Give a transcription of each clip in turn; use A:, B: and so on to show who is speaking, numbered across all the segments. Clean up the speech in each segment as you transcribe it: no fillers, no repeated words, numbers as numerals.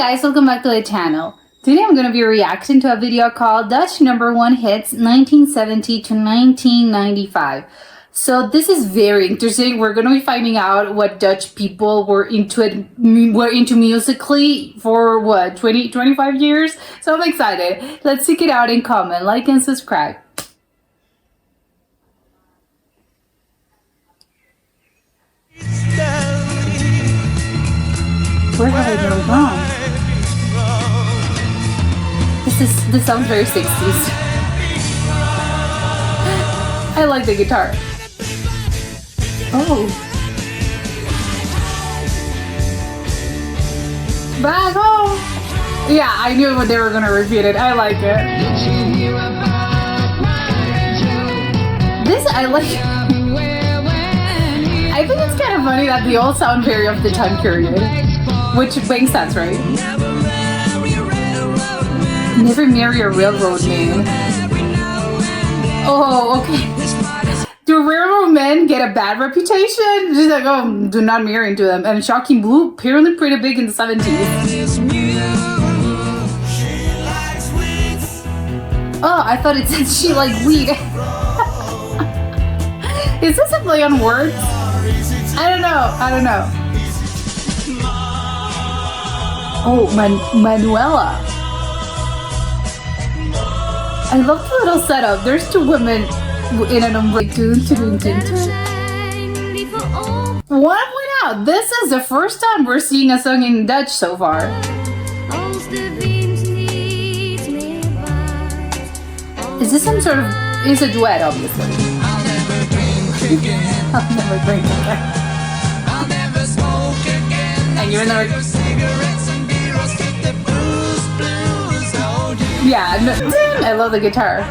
A: guys, welcome back to the channel. Today I'm going to be reacting to a video called Dutch Number 1 Hits 1970 to 1995. So this is very interesting. We're going to be finding out what Dutch people were into musically for what, 25 years? So I'm excited. Let's check it out and comment, like and subscribe. Where have I gone wrong? This sounds very 60s. I like the guitar. Oh. Back home. Yeah, I knew what they were gonna repeat it. I like it. This I like. I think it's kind of funny that they all sound very of the time period. Which makes sense, right? Never marry a railroad man. Oh, okay. Do railroad men get a bad reputation? Just like, oh, do not marry into them. And Shocking Blue, apparently pretty big in the 70s. Oh, I thought it said she liked weed. Is this a play on words? I don't know. Oh, Manuela. I love the little setup. There's two women in an umbrella. I want to point out, this is the first time we're seeing a song in Dutch so far. Is this some sort of... It's a duet, obviously. I'll never drink again. And you're never... Yeah, I love the guitar.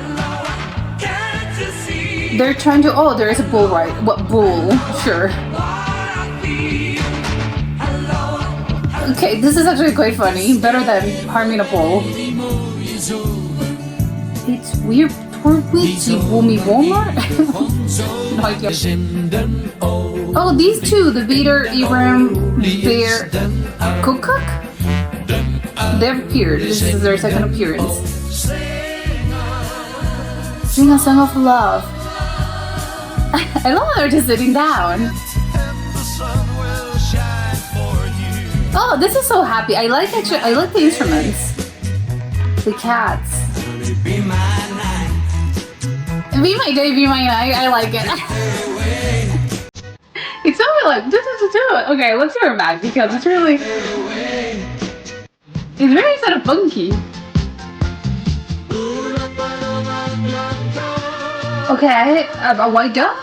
A: They're trying to... Oh, there is a bull, right? What bull? Sure. Okay, this is actually quite funny. Better than harming a bull. It's weird. No idea. Oh, these two, the Vader, Ibram, Bear, Cook? They've appeared. This is their second appearance. Sing a song of love. I love how they're just sitting down. Oh, this is so happy. I like the instruments. The cats. Be my day, be my night. I like it. It's so like okay, let's hear it back because it's really very sort of funky. Okay, a white dove?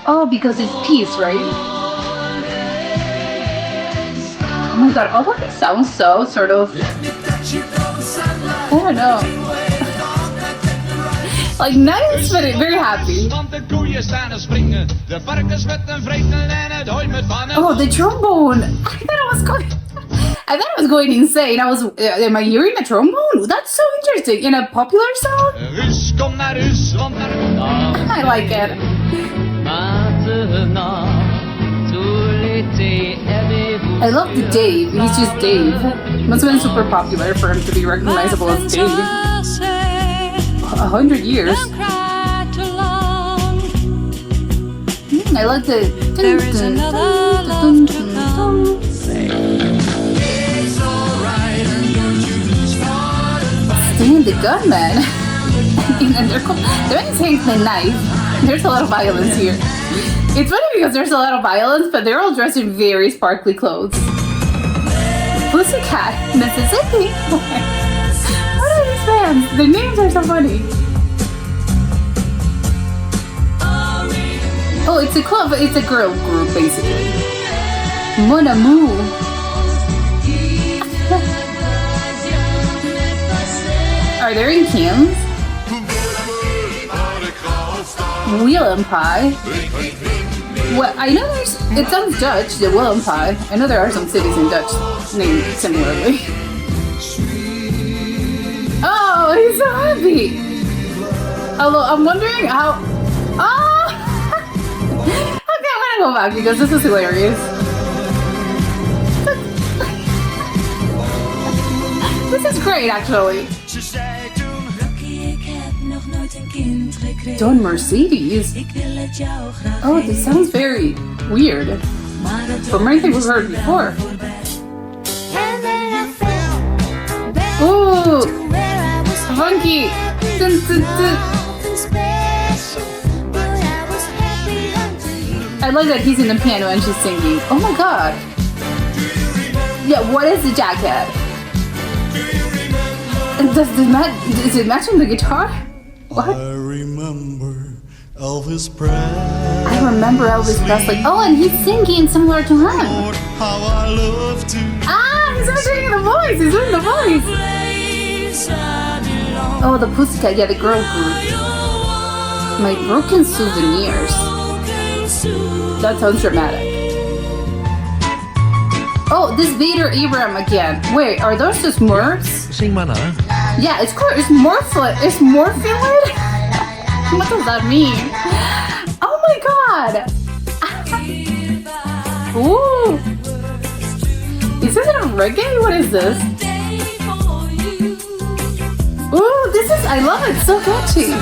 A: Oh, because it's peace, right? Oh my god, all of it sounds so sort of... I don't know. Like nice, but very happy. Oh, the trombone! I thought I was going insane. Am I hearing a trombone? That's so interesting. In a popular song? I like it. I love the Dave. He's just Dave. Must have been super popular for him to be recognizable as Dave. 100 years. I like the... Stan the Gunman. They're saying the knife. There's a lot of violence here. It's funny because there's a lot of violence, but they're all dressed in very sparkly clothes. Pussycat, Mississippi. What are these bands? Their names are so funny. Oh, it's a club. It's a girl group, basically. Mon Amour. Are they in cans? Wheel and Pie. Well, I know it sounds Dutch, the Wheel and Pie. I know there are some cities in Dutch named similarly. Oh, he's so happy. Although I'm wondering how... Oh! Okay, I'm gonna go back because this is hilarious. great, actually.
B: Ze zei toen: Rocky, ik heb nog nooit een kind gekregen.
A: Don Mercedes.
B: Ik wil het jou graag
A: Oh, this sounds very weird from anything we've heard before. Ooh, funky. Dun, dun, dun. I love that he's in the piano and she's singing. Oh my god. Yeah, what is the jacket? Is it matching the guitar? What?
C: I remember Elvis Presley.
A: I remember Elvis Presley. Oh, and he's singing similar to him.
C: How I love to.
A: Ah, he's doing the voice. He's doing the voice. Oh, the Pussycat. Yeah, the girl group. My broken souvenirs. That sounds dramatic. Oh, this Vader Abraham again. Wait, are those just Morphs?
D: Sing maar na.
A: Yeah, it's cool. It's Morphlet. It's Morphulid? What does that mean? Oh my god! Ooh! Is this a reggae? What is this? Ooh, this is, I love it. So catchy.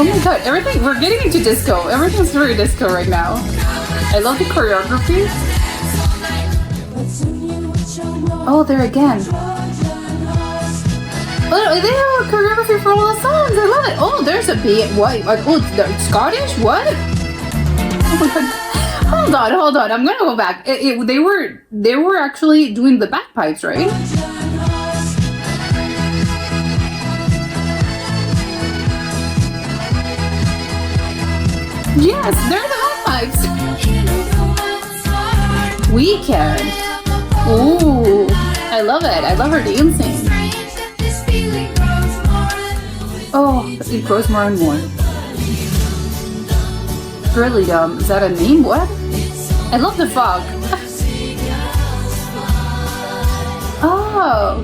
A: Oh my god, everything, we're getting into disco. Everything's very disco right now. I love the choreography. Oh, there again. Oh, they have a choreography for all the songs. I love it. Oh, there's a beat. What? Oh, they're Scottish? What? Oh my god. Hold on. I'm gonna go back. They were actually doing the bagpipes, right? Yes, they're the bagpipes. Weekend. Ooh, I love it. I love her dancing. Oh, it grows more and more. Really dumb. Is that a name? What? I love the fog. Oh.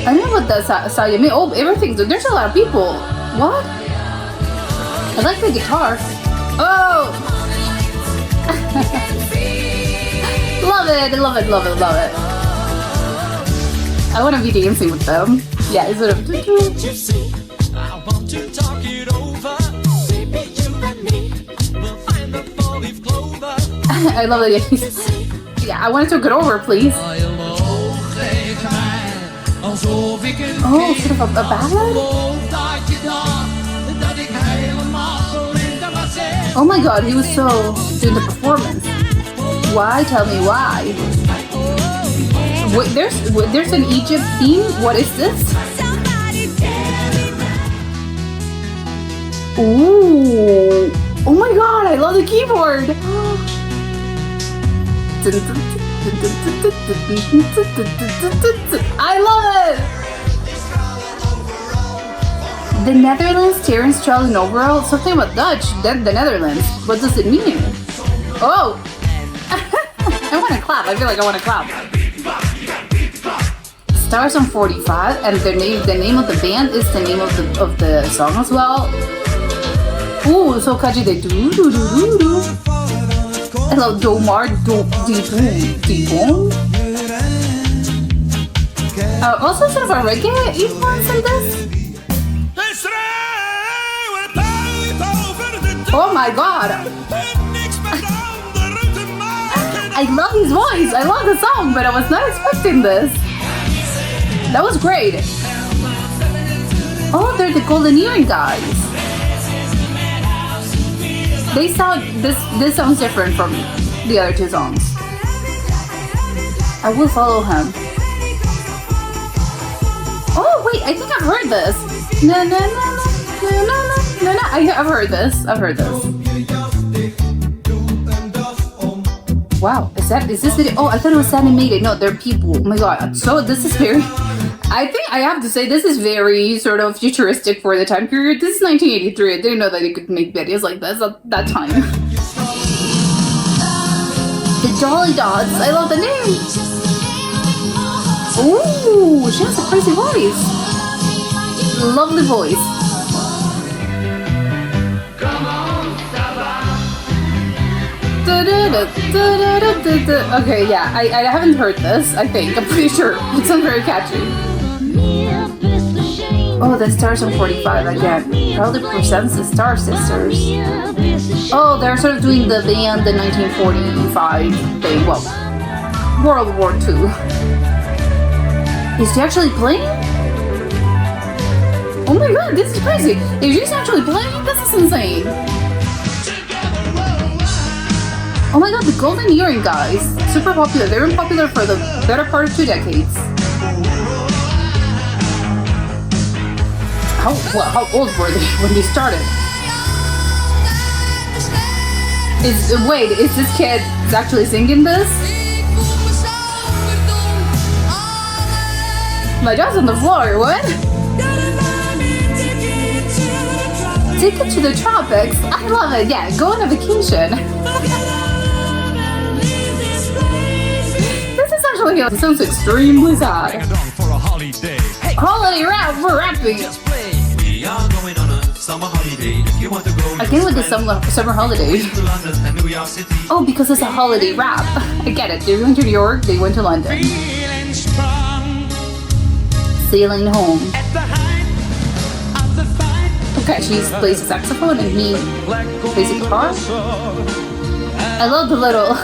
A: I don't know what the Saya mean. Oh, everything. There's a lot of people. What? I like the guitar. Oh! Love it. I want to be dancing with them. Yeah, is it a...
E: I want to talk it over. Baby, you and me will find the four-leaf clover.
A: I love it. Yeah, I want to talk it over, please. Oh, sort of a ballad? Oh my god, he was so doing the performance. Why? Tell me why. Wait, there's an Egypt theme? What is this? Ooh. Oh my god, I love the keyboard. I love it! The Netherlands, Terence, Charles, and overall, something about Dutch, then the Netherlands. What does it mean? Oh! I want to clap. I feel like I want to clap. Stars on 45, and the name of the band is the name of the song as well. Ooh, so catchy. They do. Hello, Domar Dibon. Also sort of a reggae influence in this. Oh my god! I love his voice. I love the song, but I was not expecting this. That was great. Oh, they're the Golden Earring guys. They sound this sounds different from the other two songs. I will follow him. Oh wait, I think I've heard this. No. I've heard this. Wow, is this video? Oh, I thought it was animated. No, they're people. Oh my god. So this is very. I think I have to say this is very sort of futuristic for the time period. This is 1983. I didn't know that you could make videos like this at that time. The Dolly Dots. I love the name. Ooh, she has a crazy voice. Lovely voice. Okay, yeah, I haven't heard this, I think. I'm pretty sure. It sounds very catchy. Oh, the Stars on 45 again. Proudly presents the Star Sisters. Oh, they're sort of doing the band, the 1945 thing. Well, World War II. Is she actually playing? Oh my god, this is crazy. If she's actually playing, this is insane. Oh my god, the Golden Earring guys. Super popular. They've been popular for the better part of 2 decades. How old were they when they started? Wait, is this kid actually singing this? My jaw's on the floor, what? Ticket to the tropics? I love it, yeah, go on a vacation. This is actually, it sounds extremely sad.
E: For a holiday. Hey,
A: Holiday rap, we're rapping.
E: just play. We are going on a summer holiday. If you want to go,
A: Again with the summer holidays.
E: to London and New York City.
A: Oh, because it's a holiday rap. I get it. They went to New York, they went to London.
E: Feeling strong
A: Sailing home.
E: at the height of the fight.
A: Okay, she plays a saxophone and he plays a guitar. I love the little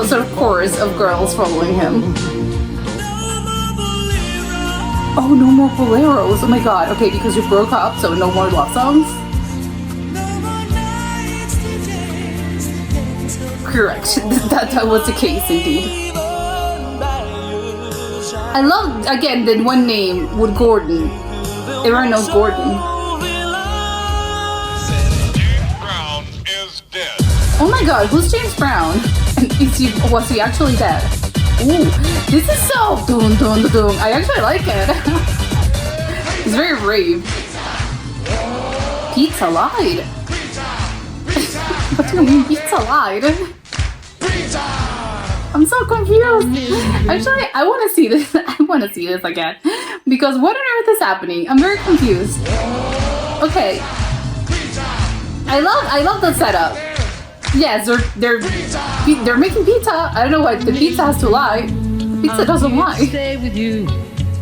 A: sort of chorus of girls following him. Oh, no more boleros. Oh my god. Okay, because you broke up, so no more love songs? Correct. that was the case indeed. I love, again, the one name with Gordon. Everyone knows Gordon.
D: James Brown is dead.
A: Oh my god, who's James Brown? And was he actually dead? Ooh, this is so dun dun dun. I actually like it. It's very brave. Pizza lied. What do you mean pizza lied? I'm so confused. Actually, I want to see this. I want to see this again because what on earth is happening? I'm very confused. Okay. I love the setup. Yes, they're making pizza. I don't know why the pizza has to lie. The pizza doesn't lie.
F: Stay with you,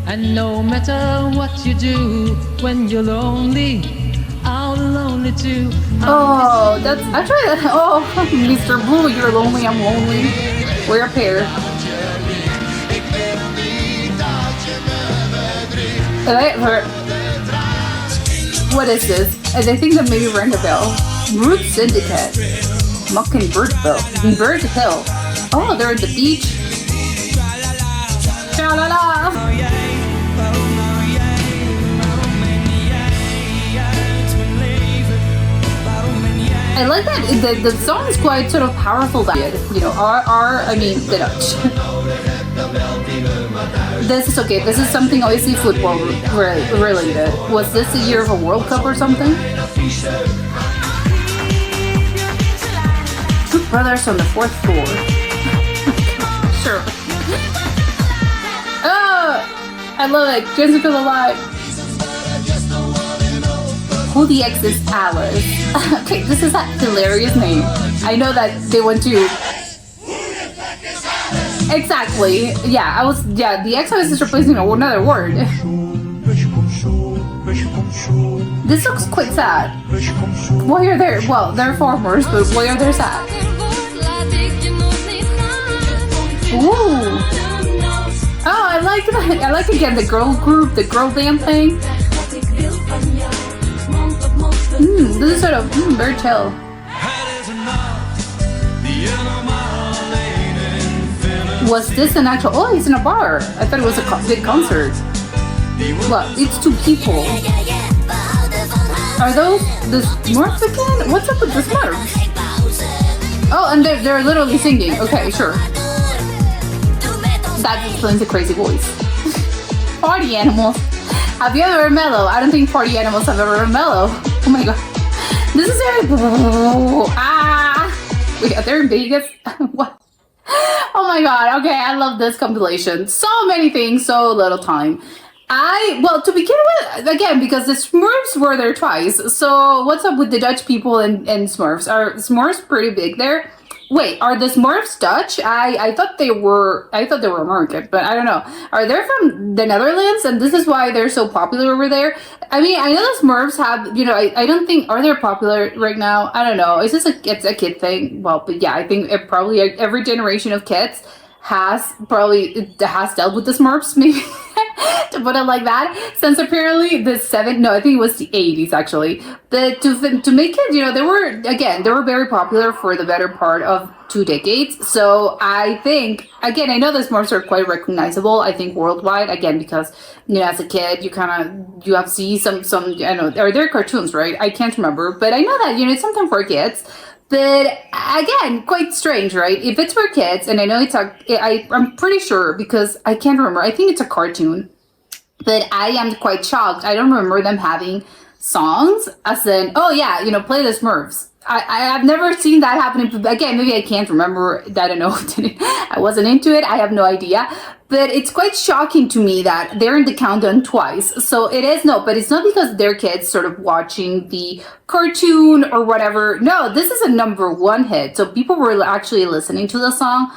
F: and no matter what you do, when you're lonely, I'm lonely too.
A: Oh, that's actually. Oh, Mr. Blue, you're lonely. I'm lonely. We're a pair. What is this? And I think that maybe rang a bell. Root Syndicate. Mockingbird Bird Hill. Oh, they're at the beach. Tra-la-la. I like that the song is quite sort of powerful. You know, the Dutch. This is okay. This is something obviously football related. Was this the year of a World Cup or something? Two brothers on the 4th floor. Sure. Oh, I love it. Jessica Alive. Who the X is Alice. Okay, this is that hilarious name. I know that they went to. Exactly. Yeah, the X is replacing another word. This looks quite sad. Why are there? Well, they're farmers, but why are they sad? Ooh. Oh, I like that. I like again the girl group, the girl band thing. This is sort of very chill. Was this an actual? Oh, he's in a bar. I thought it was a big concert. Well, it's 2 people. Are those the Smurfs again? What's up with the Smurfs? Oh, and they're literally singing. Okay, sure. That explains the crazy voice. Party animals. Have you ever been mellow? I don't think party animals have ever been mellow. Oh my god. This is very. Wait, they're in Vegas? What? Oh my god. Okay, I love this compilation. So many things, so little time. Well, to begin with, again, because the Smurfs were there twice. So what's up with the Dutch people and Smurfs? Are Smurfs pretty big there? Wait, are the Smurfs Dutch? I thought they were American, but I don't know. Are they from the Netherlands, and this is why they're so popular over there? I mean, I know the Smurfs have, I don't think, are they popular right now? I don't know. It's a kid thing. Well, but yeah, I think probably every generation of kids has dealt with the Smurfs, maybe. To put it like that, since apparently I think it was the 80s actually. But to make it, they were very popular for the better part of 2 decades. So I think, again, I know the Smurfs are quite recognizable, I think worldwide, again, because, as a kid, you have seen some, I don't know, are there cartoons, right? I can't remember, but I know that, it's something for kids. But again, quite strange, right? If it's for kids, and I know I'm pretty sure because I can't remember. I think it's a cartoon, but I am quite shocked. I don't remember them having songs as in, oh yeah, play the Smurfs. I have never seen that happening. Again, maybe I can't remember. I don't know. I wasn't into it. I have no idea. But it's quite shocking to me that they're in the countdown twice. So but it's not because they're kids sort of watching the cartoon or whatever. No, this is a #1 hit. So people were actually listening to the song.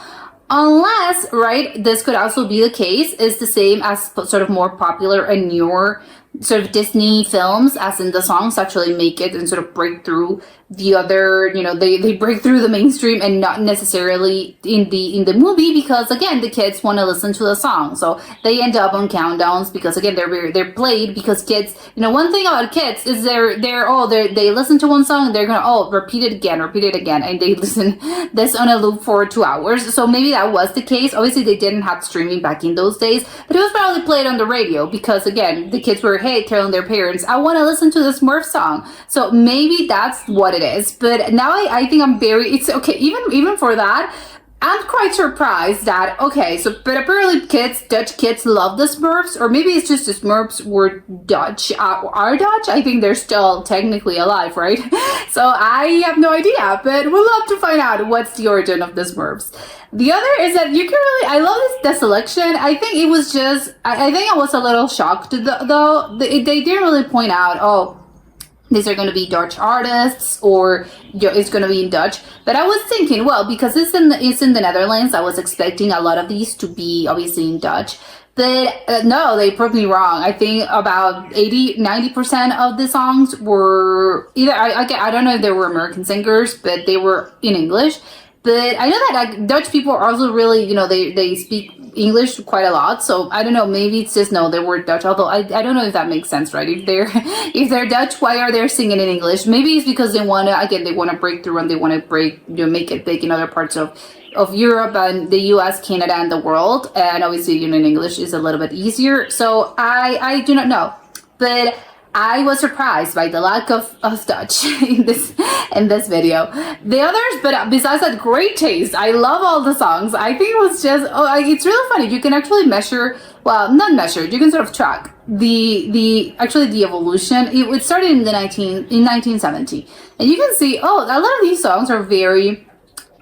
A: Unless, right, this could also be the case, is the same as sort of more popular and newer sort of Disney films, as in the songs actually make it and sort of break through the other, they break through the mainstream and not necessarily in the movie, because again, the kids want to listen to the song. So they end up on countdowns because again, they're played because kids, one thing about kids is they listen to one song and they're going to, repeat it again. And they listen this on a loop for 2 hours. So maybe that was the case. Obviously they didn't have streaming back in those days, but it was probably played on the radio because again, the kids were, telling their parents, I want to listen to the Smurf song. So maybe that's what it is. But now I think it's okay. Even for that, I'm quite surprised that, but apparently Dutch kids love the Smurfs, or maybe it's just the Smurfs were Dutch, are Dutch. I think they're still technically alive, right? So I have no idea, but we'll love to find out what's the origin of the Smurfs. The other is that I love the selection. I think it was just, I think I was a little shocked though. They didn't really point out, these are going to be Dutch artists or it's going to be in Dutch. But I was thinking, well, because it's in the Netherlands, I was expecting a lot of these to be obviously in Dutch. But no, they proved me wrong. I think about 90% of the songs were either, I don't know if they were American singers, but they were in English. But I know that Dutch people are also really, they speak English quite a lot. So I don't know, maybe it's just, they were Dutch. Although I don't know if that makes sense, right? If they're Dutch, why are they singing in English? Maybe it's because they want to break through and they want to make it big in other parts of Europe and the US, Canada, and the world. And obviously, in English is a little bit easier. So I do not know. But I was surprised by the lack of Dutch in this video. The others, but besides that, great taste. I love all the songs. I think it was just, it's really funny. You can actually not measure, you can sort of track the evolution. It started in 1970. And you can see, a lot of these songs are very,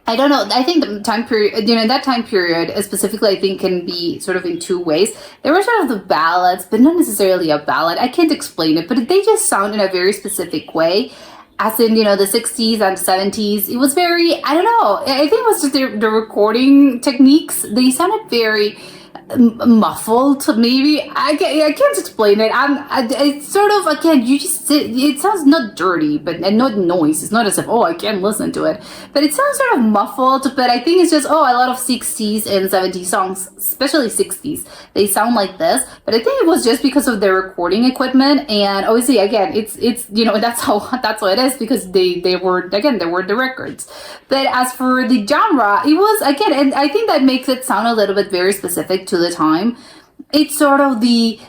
A: I don't know, I think the time period, that time period specifically, I think can be sort of in 2 ways. There were sort of the ballads, but not necessarily a ballad. I can't explain it, but they just sound in a very specific way. As in, the 60s and 70s, it was very, I don't know, I think it was just the recording techniques. They sounded very muffled, maybe. I can't explain it. It's sort of, again, it sounds not dirty, and not noise. It's not as if, I can't listen to it. But it sounds sort of muffled, but I think it's just, a lot of 60s and 70s songs, especially 60s, they sound like this. But I think it was just because of their recording equipment, and obviously, again, it's that's how it is, because they were the records. But as for the genre, it was, again, and I think that makes it sound a little bit very specific to the time. It's sort of the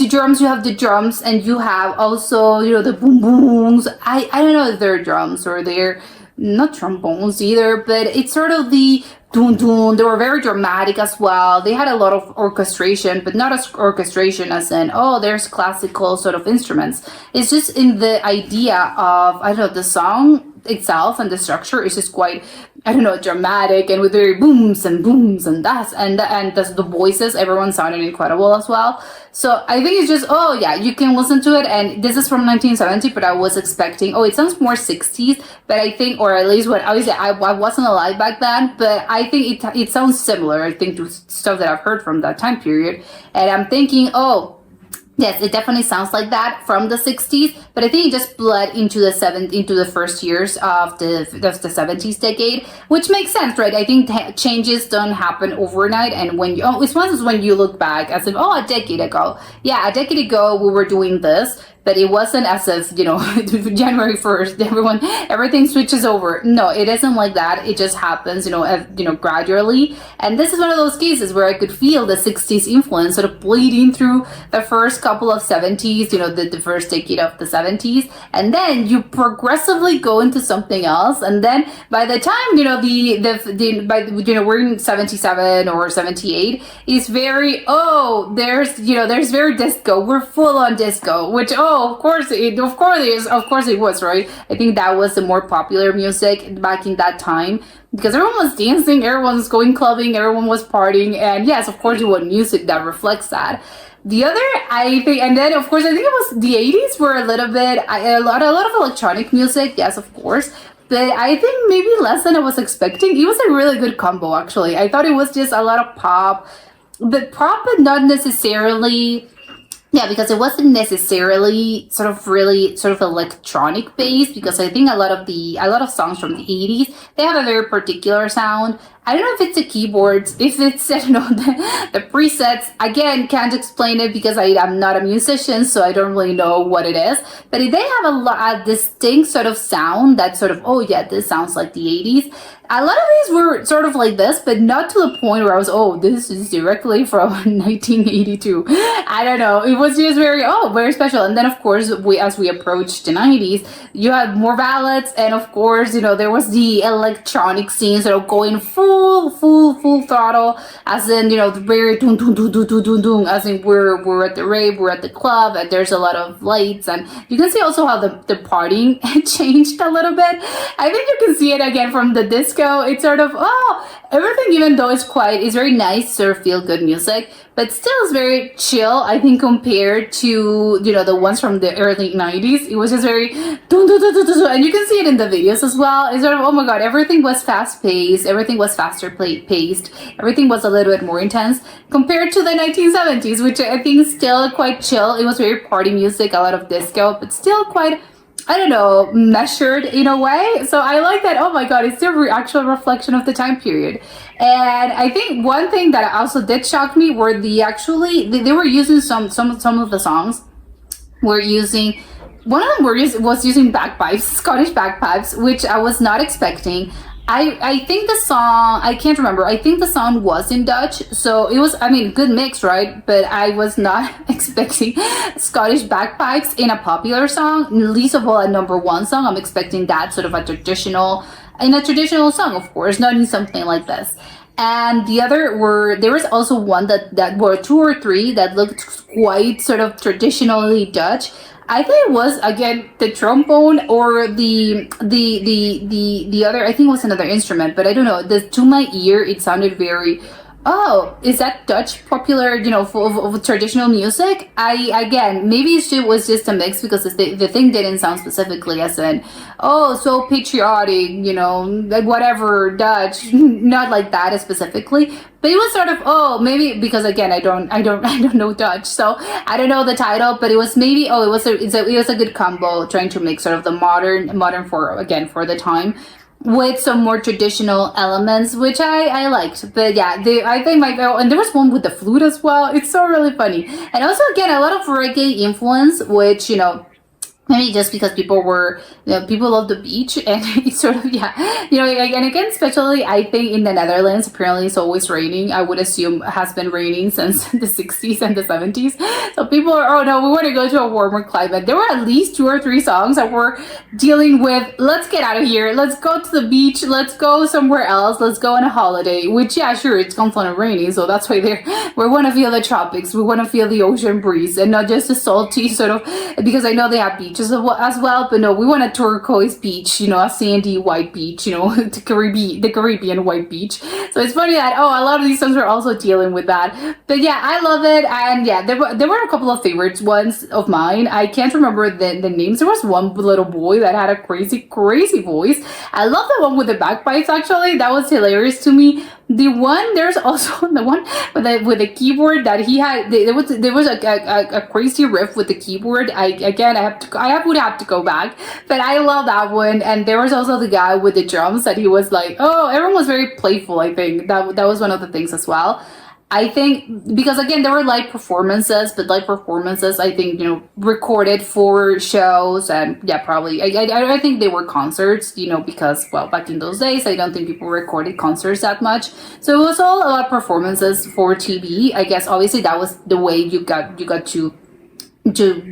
A: drums. You have the drums, and you have also the boom booms. I don't know if they're drums or they're not trombones either, but it's sort of the dun dun. They were very dramatic as well. They had a lot of orchestration, but not as orchestration as in there's classical sort of instruments. It's just in the idea of, the song itself and the structure is just quite I don't know, dramatic and with very booms and that's and the voices, everyone sounded incredible as well. So I think it's just, oh yeah, you can listen to it, and this is from 1970, but I was expecting, oh, it sounds more 60s, but I think, or at least what I was, I wasn't alive back then, but I think it sounds similar, I think, to stuff that I've heard from that time period, and I'm thinking, oh, yes, it definitely sounds like that from the 60s, but I think it just bled into the first years of the 70s decade, which makes sense, right? I think changes don't happen overnight, and when you, it's one of those when you look back as if, oh, a decade ago, yeah, a decade ago we were doing this, but it wasn't as if, you know, January 1st, everything switches over. No, it isn't like that. It just happens, you know, gradually. And this is one of those cases where I could feel the 60s influence sort of bleeding through the first couple of 70s, you know, the first decade of the 70s. And then you progressively go into something else. And then by the time, you know, we're in 77 or 78, it's very, there's very disco. We're full on disco, which, of course it was, right? I think that was the more popular music back in that time, because everyone was dancing, everyone was going clubbing, everyone was partying, and yes, of course you want music that reflects that. The other, I think, and then of course I think it was the 80s were a little bit, a lot of electronic music, yes, of course, but I think maybe less than I was expecting. It was a really good combo, actually. I thought it was just a lot of pop, but not necessarily. Yeah, because it wasn't necessarily sort of electronic based, because I think a lot of songs from the 80s, they have a very particular sound. I don't know if it's the keyboards, if it's, I don't know, the presets. Again, can't explain it because I'm not a musician, so I don't really know what it is. But they have a distinct sort of sound that sort of, oh yeah, this sounds like the 80s. A lot of these were sort of like this, but not to the point where I was, oh, this is directly from 1982. I don't know. It was just very special. And then, of course, as we approached the 90s, you had more ballads. And, of course, you know, there was the electronic scene sort of going full throttle, as in, you know, the very dun dun dun dun dun dun dun, as in we're at the rave, we're at the club, and there's a lot of lights. And you can see also how the partying changed a little bit. I think you can see it again from the disco. It's sort of, everything, even though it's very nice, sort of feel good music, but still is very chill, I think, compared to, you know, the ones from the early 90s. It was just very dun, dun, dun, dun, dun, and you can see it in the videos as well. It's sort of, oh my god, everything was fast paced, everything was faster paced, everything was a little bit more intense compared to the 1970s, which I think is still quite chill. It was very party music, a lot of disco, but still quite, I don't know, measured in a way. So I like that. Oh my god, it's the actual reflection of the time period. And I think one thing that also did shock me were they were using some of the songs were using, one of them was using bagpipes, Scottish bagpipes, which I was not expecting. I think the song, I can't remember, I think the song was in Dutch, so it was, I mean, good mix, right? But I was not expecting Scottish bagpipes in a popular song, least of all a number one song. I'm expecting that sort of a traditional song, of course, not in something like this. And the other there was also one that were two or three that looked quite sort of traditionally Dutch. I think it was, again, the trombone or the other, I think it was another instrument, but I don't know. To my ear, it sounded very, oh, is that Dutch popular, you know, of traditional music? Again, maybe it was just a mix, because the thing didn't sound specifically as in, oh, so patriotic, you know, like whatever, Dutch, not like that specifically. But it was sort of, oh, maybe because, again, I don't know Dutch, so I don't know the title, but it was maybe, oh, it was a good combo, trying to make sort of the modern for the time, with some more traditional elements, which I liked. But yeah, I think and there was one with the flute as well. It's so really funny. And also, again, a lot of reggae influence, which, you know, maybe just because people love the beach, and it's sort of, yeah, you know, and again, especially I think in the Netherlands, apparently it's always raining. I would assume it has been raining since the 60s and the 70s. So people are, oh no, we want to go to a warmer climate. There were at least 2 or 3 songs that were dealing with, let's get out of here, let's go to the beach, let's go somewhere else, let's go on a holiday, which, yeah, sure, it's constantly raining, so that's why we want to feel the tropics, we want to feel the ocean breeze, and not just the salty sort of, because I know they have beach beach as well, but no, we want a turquoise beach, you know, a sandy white beach, you know, the Caribbean white beach. So it's funny that, oh, a lot of these songs were also dealing with that. But yeah, I love it. And yeah, there were a couple of favorites ones of mine. I can't remember the names. There was one little boy that had a crazy voice. I love the one with the bagpipes, actually. That was hilarious to me. There's also the one with the keyboard that he had. There was a crazy riff with the keyboard. I would have to go back, but I love that one. And there was also the guy with the drums that he was like, oh, everyone was very playful. I think that was one of the things as well. I think because again there were live performances, but live performances I think, you know, recorded for shows, and yeah, probably I think they were concerts, you know, because well, back in those days I don't think people recorded concerts that much, so it was all a lot of performances for TV. I guess obviously that was the way you got to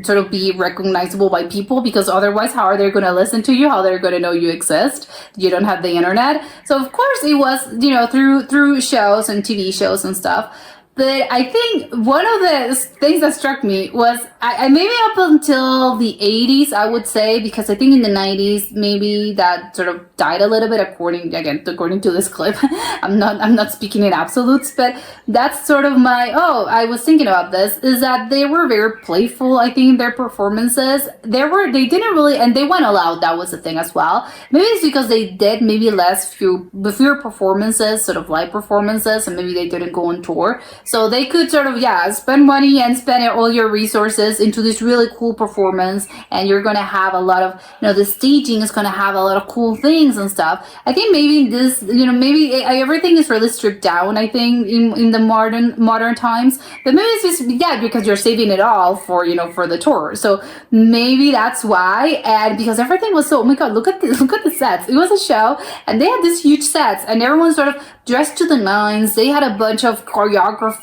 A: sort of be recognizable by people, because otherwise how are they going to listen to you, how they're going to know you exist? You don't have the internet. So of course it was, you know, through shows and TV shows and stuff. But I think one of the things that struck me was I maybe up until the 80s, I would say, because I think in the 90s maybe that sort of died a little bit according to this clip. I'm not speaking in absolutes, but that's sort of my I was thinking about this, is that they were very playful, I think, in their performances. They didn't really, and they went all out. That was the thing as well. Maybe it's because they did maybe fewer performances, sort of live performances, and maybe they didn't go on tour. So they could sort of, spend money and spend all your resources into this really cool performance, and you're going to have a lot of, you know, the staging is going to have a lot of cool things and stuff. I think maybe this, you know, maybe everything is really stripped down, I think, in the modern times. But maybe it's just, because you're saving it all for, you know, for the tour. So maybe that's why. And because everything was so, oh my God, look at the sets. It was a show, and they had these huge sets, and everyone sort of dressed to the nines. They had a bunch of choreography.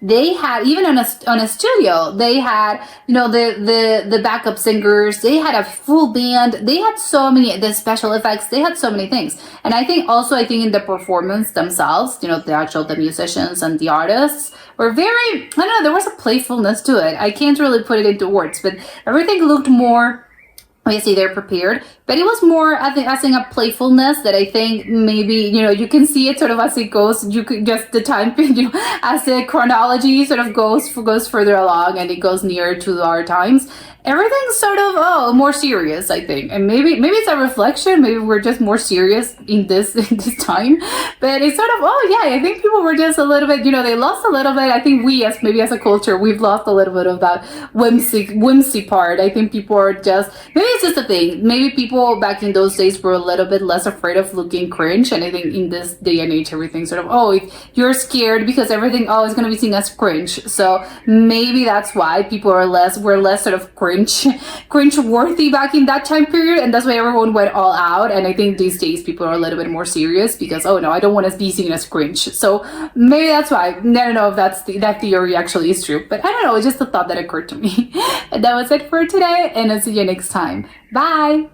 A: They had, even on a studio, they had, you know, the backup singers. They had a full band. They had so many, the special effects. They had so many things. And I think in the performance themselves, you know, the musicians and the artists were very, I don't know, there was a playfulness to it. I can't really put it into words, but everything looked more, obviously they're prepared, but it was more, I think, a playfulness that I think maybe, you know, you can see it sort of as it goes, you could just the time, you know, as the chronology sort of goes further along and it goes nearer to our times. Everything's sort of more serious, I think, and maybe it's a reflection. Maybe we're just more serious in this time, but it's sort of I think people were just a little bit, you know, they lost a little bit. I think we as a culture, we've lost a little bit of that whimsy part. I think people are just, maybe it's just a thing. Maybe people back in those days were a little bit less afraid of looking cringe, and I think in this day and age, everything sort of if you're scared because everything is going to be seen as cringe. So maybe that's why people were less sort of cringe worthy back in that time period, and that's why everyone went all out. And I think these days people are a little bit more serious because I don't want to be seen as cringe. So maybe that's why. I don't know if that theory actually is true, but I don't know, it's just a thought that occurred to me. And that was it for today, and I'll see you next time. Bye.